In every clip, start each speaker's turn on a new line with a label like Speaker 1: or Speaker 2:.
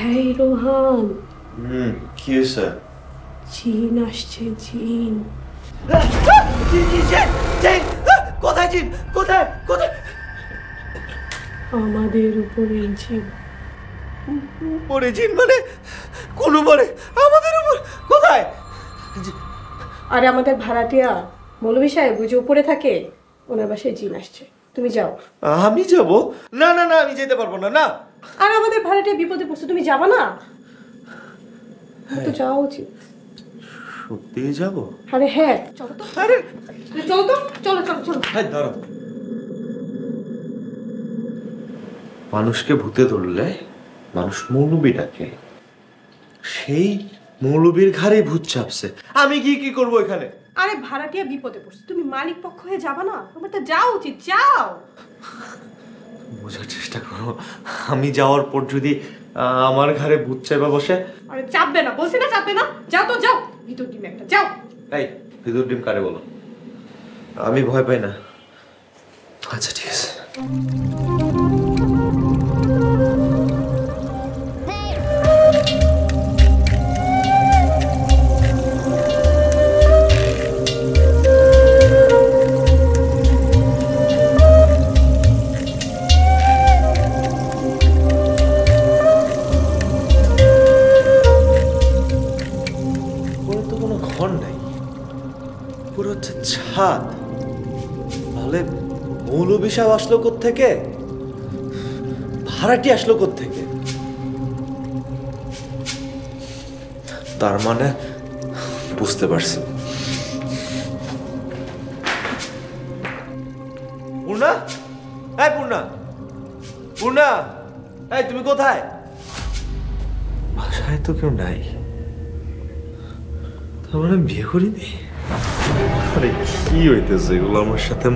Speaker 1: এই রোহান,
Speaker 2: কি হয়েছে?
Speaker 1: জিন আসছে, জিন।
Speaker 2: কোথায় জিন? কোথায় কোথায়?
Speaker 1: আমাদের উপরে জিন।
Speaker 2: উপরে জিন মানে কোন উপরে? আমাদের উপর? কোথায়?
Speaker 1: আরে আমাদের ভাড়াটিয়া মৌলভী সাহেব বুঝে উপরে থাকে, ওনার বাসায় জিন আসছে। তুমি যাও।
Speaker 2: আমি যাব? না না না, আমি যেতে পারবো না। না,
Speaker 1: আর আমাদের ভাড়াটিয়া বিপদে পড়ছে, তুমি যাবা না? তো যাওয়া উচিত।
Speaker 2: সত্যি যাব?
Speaker 1: আরে হ্যাঁ, চলো তো।
Speaker 2: আরে
Speaker 1: চলো তো, চলো চলো চলো।
Speaker 2: হ্যাঁ, ধরো। মানুষকে ভূতে ধরলে মানুষ মৌলবী ডাকে, সেই মৌলবীর ঘাড়ে ভূত চাপছে। আমি কি করবো এখানে?
Speaker 1: আরে ভাড়াটিয়া বিপদে পড়ছে, তুমি মালিক পক্ষ হয়ে যাবা না? তোমার তো যাওয়া উচিত, যাও।
Speaker 2: বোঝার চেষ্টা করো, আমি যাওয়ার পর যদি আমার ঘাড়ে ভূত চাইবা বসে।
Speaker 1: আরে চাপবে না, বলছি না চাপবে না। যাও তো যাও, ভিতর ডিম একটা যাও।
Speaker 2: এই ভিতর ডিম কারে বলো? আমি ভয় পাই না। আচ্ছা ঠিক আছে। ছাদ, তাহলে মৌলবী সাহেব আসলো কোত্থেকে? ভাড়াটি আসলো কোত্থেকে? তার মানে বুঝতে পারছি। পূর্ণা, এই পূর্ণা, পূর্ণা, এই তুমি কোথায়? বাসায় তো কেউ নাই, তার মানে বিয়ে করিনি। আরে কি হইতেছে এগুলো আমার সাথে?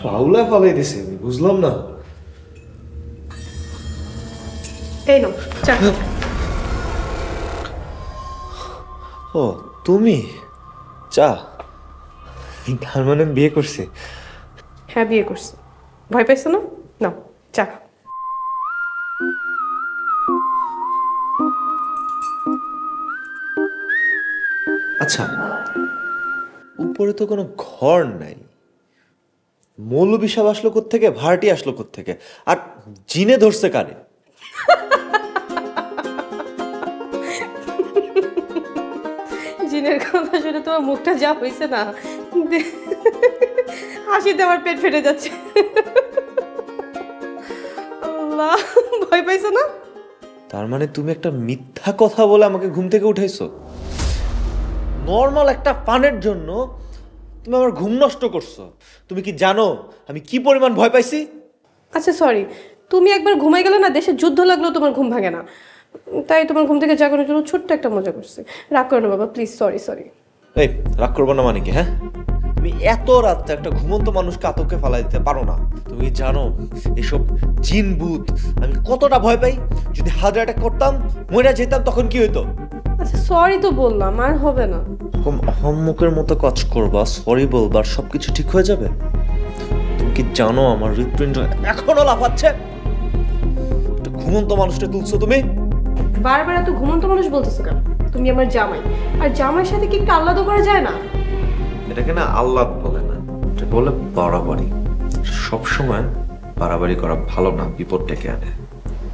Speaker 2: ফাউলা ফালাই দিছে, বুঝলাম না।
Speaker 1: এই নাও চা।
Speaker 2: ও তুমি চা? তার মানে বিয়ে করছি?
Speaker 1: হ্যাঁ বিয়ে করছি। ভয় পাইছো না? নাও চা।
Speaker 2: আচ্ছা, উপরে তো কোনো ঘর নাই, মৌলবী সাহেব আসলো কোত্থেকে? ভাড়াটি আসলো কোত্থেকে? আর জিনে ধরছে কারে?
Speaker 1: জিনের কথা শুনে তোমার মুখটা যা হয়েছে না, হাসিতে আমার পেট ফেটে যাচ্ছে। আল্লাহ, ভয় পাইছো না?
Speaker 2: তার মানে তুমি একটা মিথ্যা কথা বলে আমাকে ঘুম থেকে উঠাইছো? নর্মাল একটা ফানের জন্য তুমি আমার ঘুম নষ্ট করছো। তুমি কি জানো আমি কি পরিমাণ ভয় পাইছি?
Speaker 1: আচ্ছা সরি, তুমি একবার ঘুমাই গেলে না, দেশে যুদ্ধ লাগলেও তোমার ঘুম ভাঙে না। তাই তোমার ঘুম থেকে জাগানোর জন্য ছোট্ট একটা মজা করছি। রাগ করো না বাবা, প্লিজ। Sorry sorry.
Speaker 2: এই রাগ করবো না মানে কি? হ্যাঁ, তুমি এত রাতে একটা ঘুমন্ত মানুষকে আতঙ্কে ফালাই দিতে পারো না? তুমি জানো এসব জিন ভূত আমি কতটা ভয় পাই? যদি হার্ট অ্যাটাক করতাম, মরে যেতাম, তখন কি হইতো?
Speaker 1: আচ্ছা সরি তো বললাম, আর হবে না।
Speaker 2: এরকম অহম্মুখের মতো কাজ করবা, সরি বলবার, সবকিছু ঠিক হয়ে যাবে? তুমি কি জানো আমার হৃৎপিণ্ড এখনো লাফাচ্ছে? একটা ঘুমন্ত মানুষটা তুলছো তুমি।
Speaker 1: বারবার এত ঘুমন্ত মানুষ বলতেছো কেন? তুমি আমার জামাই, আর জামাইয়ের সাথে কি একটু আলাদা করা যায় না?
Speaker 2: এটাকে না আহ্লাদ বলে না, এটাকে বলে বাড়াবাড়ি। সবসময় বাড়াবাড়ি করা ভালো না, বিপদ ডেকে আনে।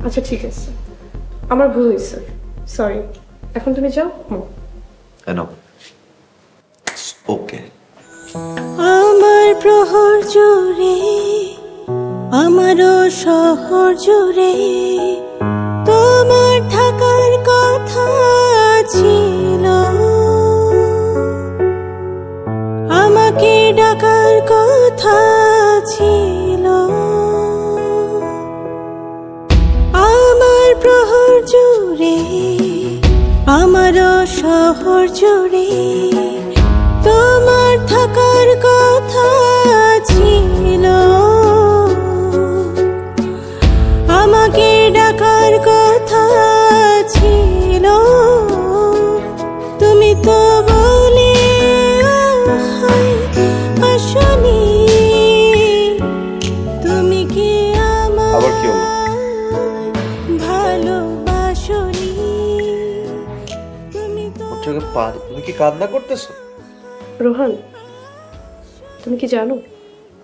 Speaker 1: আচ্ছা ঠিক আছে, আমার ভুল হয়েছে, সরি। এখন তুমি যাও।
Speaker 2: ওকে।
Speaker 3: আমার প্রহর জুড়ে, আমারও শহর জুড়ে তোমার থাকার কথা ছিল, আমাকে ডাকার কথা ছিল। আমার প্রহর জুড়ে, আমারও শহর জুড়ে তোমার থাকার কথা ছিল, আমাকে ডাকার কথা ছিল। তুমি তো বলে আসনি, তুমি কি আমার ভালো
Speaker 2: চোখে পানি, তুমি কি কান্না করতেছো?
Speaker 1: রোহান, তুমি কি জানো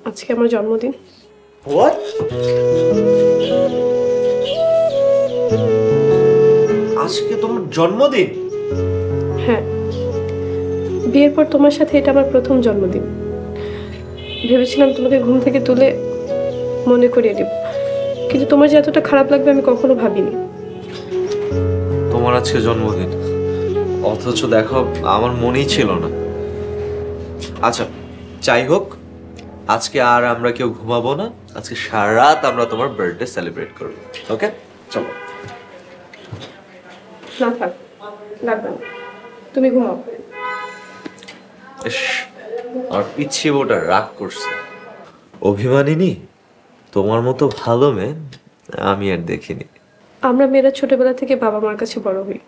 Speaker 1: আজকে আমার জন্মদিন?
Speaker 2: What? আজকে তোমার জন্মদিন?
Speaker 1: হ্যাঁ, বিয়ের পর তোমার সাথে এটা আমার প্রথম জন্মদিন। ভেবেছিলাম তোমাকে ঘুম থেকে তুলে মনে করিয়ে দেব, কিন্তু তোমার যে এতটা খারাপ লাগবে আমি কখনো ভাবিনি।
Speaker 2: তোমার আজকে জন্মদিন, অথচ দেখো আমার মনেই ছিল না। আচ্ছা যাই হোক, আজকে আর আমরা কেউ ঘুমাবো না, আজকে সারা রাত আমরা তোমার বার্থডে সেলিব্রেট করবো। ওকে চলো।
Speaker 1: না থাক, লাগবে না, তুমি ঘুমাও।
Speaker 2: ইস, আমার পিচ্ছি বউটা রাগ করছে। অভিমানিনী, তোমার মতো ভালো মেয়ে আমি আর দেখিনি।
Speaker 1: আমরা মেয়েরা ছোটবেলা থেকে বাবা মার কাছে বড় হই,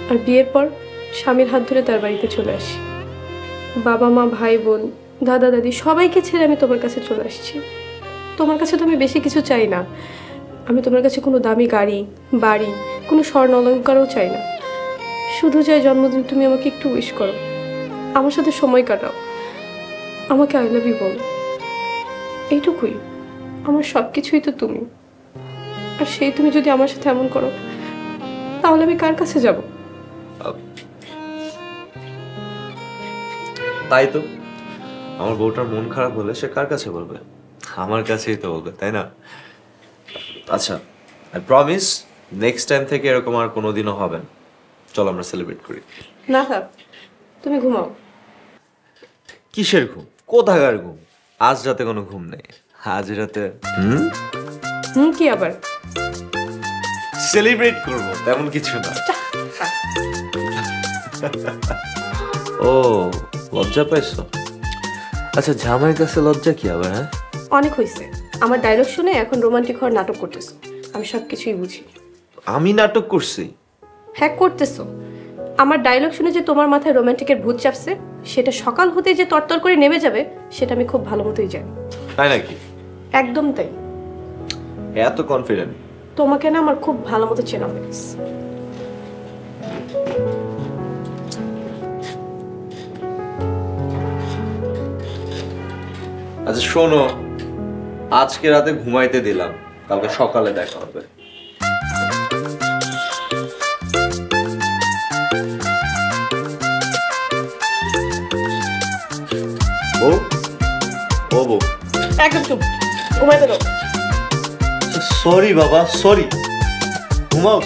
Speaker 1: আর বিয়ের পর স্বামীর হাত ধরে তার বাড়িতে চলে আসি। বাবা মা, ভাই বোন, দাদা দাদি সবাইকে ছেড়ে আমি তোমার কাছে চলে আসছি। তোমার কাছে তো আমি বেশি কিছু চাই না। আমি তোমার কাছে কোনো দামি গাড়ি, বাড়ি, কোনো স্বর্ণ অলংকারও চাই না। শুধু চাই জন্মদিন তুমি আমাকে একটু উইশ করো, আমার সাথে সময় কাটাও, আমাকে আই লাভ ইউ বলো। এইটুকুই, আমার সব কিছুই তো তুমি। আর সেই তুমি যদি আমার সাথে এমন করো, তাহলে আমি কার কাছে যাব?
Speaker 2: তাই তো, আমার বউটার মন খারাপ হলে সে কার কাছে বলবে? আমার কাছেই তো বলবে, তাই না? আচ্ছা, আই প্রমিস নেক্সট টাইম থেকে এরকম আর কোনোদিনও হবে না। চল আমরা সেলিব্রেট করি।
Speaker 1: না থাক, তুমি ঘুমাও।
Speaker 2: কিসের ঘুম? কোথাকার ঘুম? আজ রাতে কোনো ঘুম নেই। আজ রাতে
Speaker 1: কি আবার?
Speaker 2: সেলিব্রেট করব, তেমন কিছু না। ও লজ্জা পাইছো? আচ্ছা, জামাইয়ের কাছে লজ্জা কি আবার? হ্যাঁ,
Speaker 1: অনেক হয়েছে। আমার ডায়লগ শুনে এখন রোমান্টিক হওয়ার নাটক করতেছো। আমি সব কিছুই বুঝি।
Speaker 2: আমি নাটক করছি?
Speaker 1: হ্যাঁ করতেছো। আমার ডায়লগ শুনে যে তোমার মাথায় রোমান্টিকের ভূত চাপছে, সেটা সকাল হতে যে তরতর করে নেমে যাবে, সেটা আমি খুব ভালো মতোই জানি।
Speaker 2: তাই নাকি?
Speaker 1: একদম তাই।
Speaker 2: এত কনফিডেন্ট?
Speaker 1: তোমাকে না আমার খুব ভালো মতো চেনা হয়ে গেছে।
Speaker 2: আচ্ছা শোনো, আজকে রাতে ঘুমাইতে দিলাম, কালকে সকালে দেখা হবে। বউ, ও বউ,
Speaker 1: একদম চুপ, ঘুমাইতে দাও।
Speaker 2: সরি বাবা, সরি। ঘুমাও।